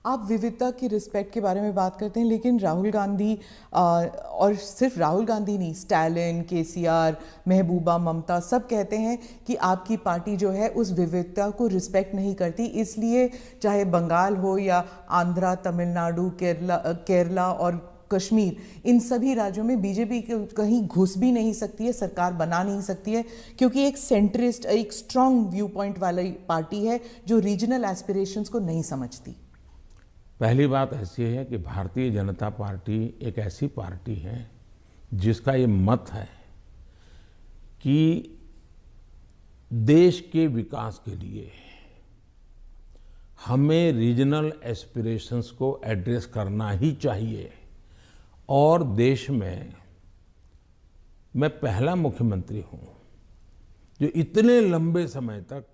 आप विविधता की रिस्पेक्ट के बारे में बात करते हैं, लेकिन राहुल गांधी और सिर्फ राहुल गांधी नहीं, स्टैलिन, केसीआर, महबूबा, ममता सब कहते हैं कि आपकी पार्टी जो है उस विविधता को रिस्पेक्ट नहीं करती, इसलिए चाहे बंगाल हो या आंध्रा, तमिलनाडु, केरला और कश्मीर, इन सभी राज्यों में बीजेपी कहीं घुस भी नहीं सकती है, सरकार बना नहीं सकती है, क्योंकि एक सेंट्रिस्ट, एक स्ट्रांग व्यू पॉइंट वाली पार्टी है जो रीजनल एस्पिरेशंस को नहीं समझती। पहली बात ऐसी है कि भारतीय जनता पार्टी एक ऐसी पार्टी है जिसका ये मत है कि देश के विकास के लिए हमें रीजनल एस्पिरेशंस को एड्रेस करना ही चाहिए। और देश में मैं पहला मुख्यमंत्री हूं जो इतने लंबे समय तक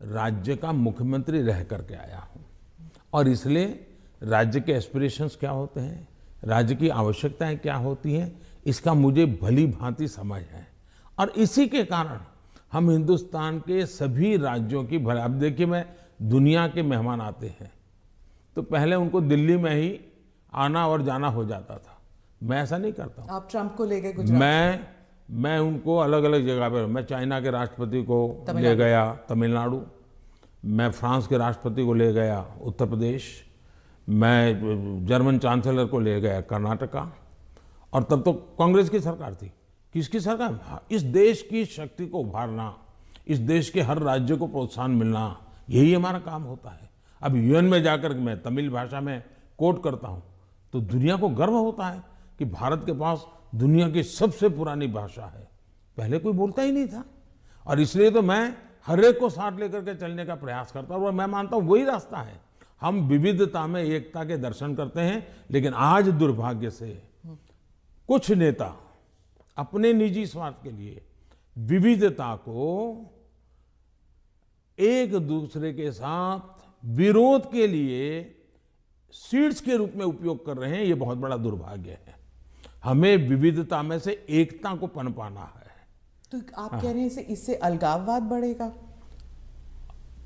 राज्य का मुख्यमंत्री रह करके आया हूं, और इसलिए राज्य के एस्पिरेशंस क्या होते हैं, राज्य की आवश्यकताएं क्या होती हैं, इसका मुझे भली भांति समझ है। और इसी के कारण हम हिंदुस्तान के सभी राज्यों की भला, अब देखिए, मैं दुनिया के मेहमान आते हैं तो पहले उनको दिल्ली में ही आना और जाना हो जाता था। मैं ऐसा नहीं करता हूँ। आप ट्रंप को ले गए गुजरात? मैं उनको अलग अलग जगह पर, मैं चाइना के राष्ट्रपति को ले गया तमिलनाडु, मैं फ्रांस के राष्ट्रपति को ले गया उत्तर प्रदेश, मैं जर्मन चांसलर को ले गया कर्नाटका, और तब तो कांग्रेस की सरकार थी। किसकी सरकार? इस देश की शक्ति को उभारना, इस देश के हर राज्य को प्रोत्साहन मिलना, यही हमारा काम होता है। अब यूएन में जाकर मैं तमिल भाषा में कोट करता हूँ तो दुनिया को गर्व होता है कि भारत के पास दुनिया की सबसे पुरानी भाषा है। पहले कोई बोलता ही नहीं था, और इसलिए तो मैं हर एक को साथ लेकर के चलने का प्रयास करता हूँ, और मैं मानता हूँ वही रास्ता है। हम विविधता में एकता के दर्शन करते हैं, लेकिन आज दुर्भाग्य से कुछ नेता अपने निजी स्वार्थ के लिए विविधता को एक दूसरे के साथ विरोध के लिए सीड्स के रूप में उपयोग कर रहे हैं। ये बहुत बड़ा दुर्भाग्य है। हमें विविधता में से एकता को पनपाना है। तो आप कह रहे हैं इससे अलगाववाद बढ़ेगा?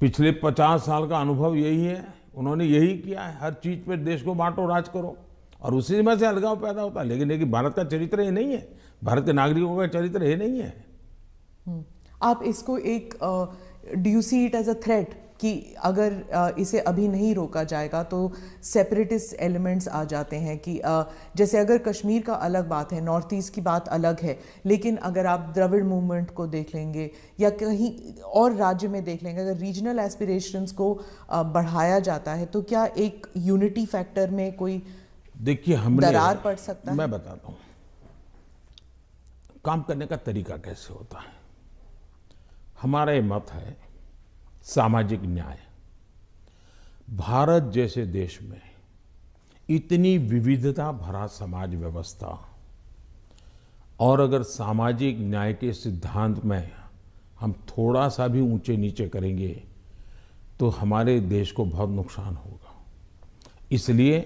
पिछले 50 साल का अनुभव यही है, उन्होंने यही किया है। हर चीज पे देश को बांटो, राज करो, और उसी में से अलगाव पैदा होता है। लेकिन भारत का चरित्र ये नहीं है, भारत के नागरिकों का चरित्र ये नहीं है। आप इसको एक do you see it as a threat कि अगर इसे अभी नहीं रोका जाएगा तो सेपरेटिस्ट एलिमेंट्स आ जाते हैं, कि जैसे अगर कश्मीर का अलग बात है, नॉर्थ ईस्ट की बात अलग है, लेकिन अगर आप द्रविड़ मूवमेंट को देख लेंगे या कहीं और राज्य में देख लेंगे, अगर रीजनल एस्पिरेशंस को बढ़ाया जाता है तो क्या एक यूनिटी फैक्टर में कोई देखिए हमने दरार पड़ सकता है? मैं बताता हूँ काम करने का तरीका कैसे होता है। हमारा ये मत है सामाजिक न्याय। भारत जैसे देश में इतनी विविधता भरा समाज व्यवस्था, और अगर सामाजिक न्याय के सिद्धांत में हम थोड़ा सा भी ऊंचे नीचे करेंगे तो हमारे देश को बहुत नुकसान होगा। इसलिए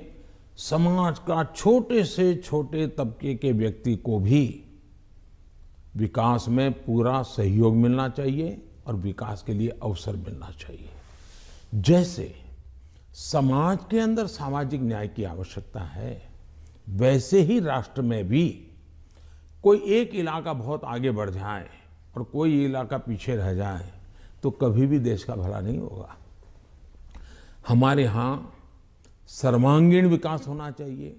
समाज का छोटे से छोटे तबके के व्यक्ति को भी विकास में पूरा सहयोग मिलना चाहिए और विकास के लिए अवसर मिलना चाहिए। जैसे समाज के अंदर सामाजिक न्याय की आवश्यकता है, वैसे ही राष्ट्र में भी कोई एक इलाका बहुत आगे बढ़ जाए और कोई इलाका पीछे रह जाए तो कभी भी देश का भला नहीं होगा। हमारे यहाँ सर्वांगीण विकास होना चाहिए,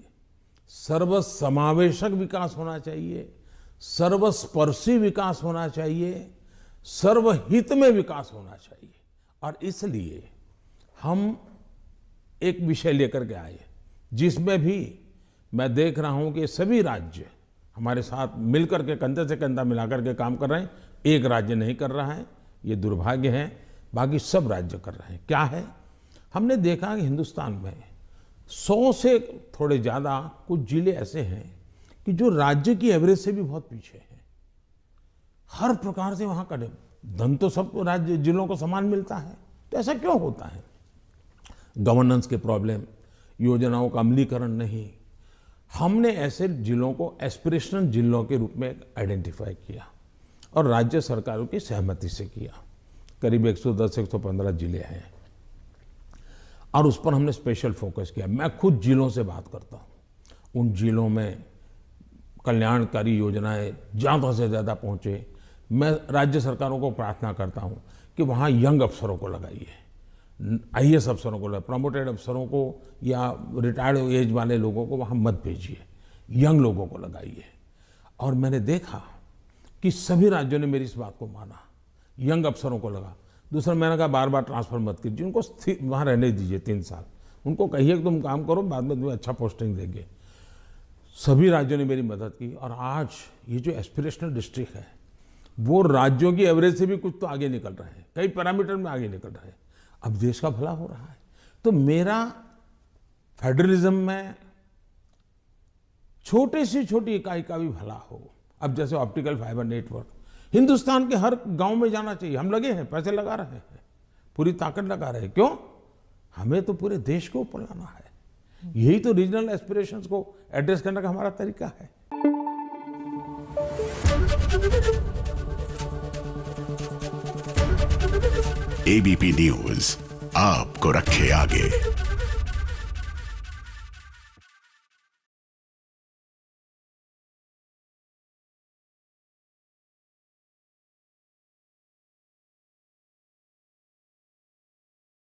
सर्वसमावेशक विकास होना चाहिए, सर्वस्पर्शी विकास होना चाहिए, सर्वहित में विकास होना चाहिए। और इसलिए हम एक विषय लेकर के आए जिसमें भी मैं देख रहा हूं कि सभी राज्य हमारे साथ मिलकर के कंधे से कंधा मिलाकर के काम कर रहे हैं। एक राज्य नहीं कर रहा है, ये दुर्भाग्य है, बाकी सब राज्य कर रहे हैं। क्या है, हमने देखा कि हिंदुस्तान में 100 से थोड़े ज़्यादा कुछ जिले ऐसे हैं कि जो राज्य की एवरेज से भी बहुत पीछे हैं। हर प्रकार से वहाँ का धन तो सब राज्य जिलों को समान मिलता है, तो ऐसा क्यों होता है? गवर्नेंस के प्रॉब्लम, योजनाओं का अमलीकरण नहीं। हमने ऐसे जिलों को एस्पिरेशनल जिलों के रूप में आइडेंटिफाई किया और राज्य सरकारों की सहमति से किया। करीब 110-115 जिले हैं और उस पर हमने स्पेशल फोकस किया। मैं खुद जिलों से बात करता हूँ, उन जिलों में कल्याणकारी योजनाएं ज़्यादा से ज़्यादा पहुँचे। मैं राज्य सरकारों को प्रार्थना करता हूँ कि वहाँ यंग अफसरों को लगाइए, IAS अफसरों को, प्रमोटेड अफसरों को या रिटायर्ड एज वाले लोगों को वहाँ मत भेजिए, यंग लोगों को लगाइए। और मैंने देखा कि सभी राज्यों ने मेरी इस बात को माना, यंग अफसरों को लगा। दूसरा मैंने कहा बार बार ट्रांसफर मत कीजिए, उनको वहाँ रहने दीजिए 3 साल, उनको कहिए कि तुम काम करो, बाद में तुम्हें अच्छा पोस्टिंग देंगे। सभी राज्यों ने मेरी मदद की और आज ये जो एस्पिरेशनल डिस्ट्रिक्ट है वो राज्यों की एवरेज से भी कुछ तो आगे निकल रहे हैं, कई पैरामीटर में आगे निकल रहे हैं। अब देश का भला हो रहा है। तो मेरा फेडरलिज्म में छोटे से छोटी इकाई का भी भला हो। अब जैसे ऑप्टिकल फाइबर नेटवर्क हिंदुस्तान के हर गांव में जाना चाहिए। हम लगे हैं, पैसे लगा रहे हैं, पूरी ताकत लगा रहे हैं। क्यों? हमें तो पूरे देश को ऊपर लाना है। यही तो रीजनल एस्पिरेशंस को एड्रेस करने का हमारा तरीका है। ABP न्यूज आपको रखे आगे।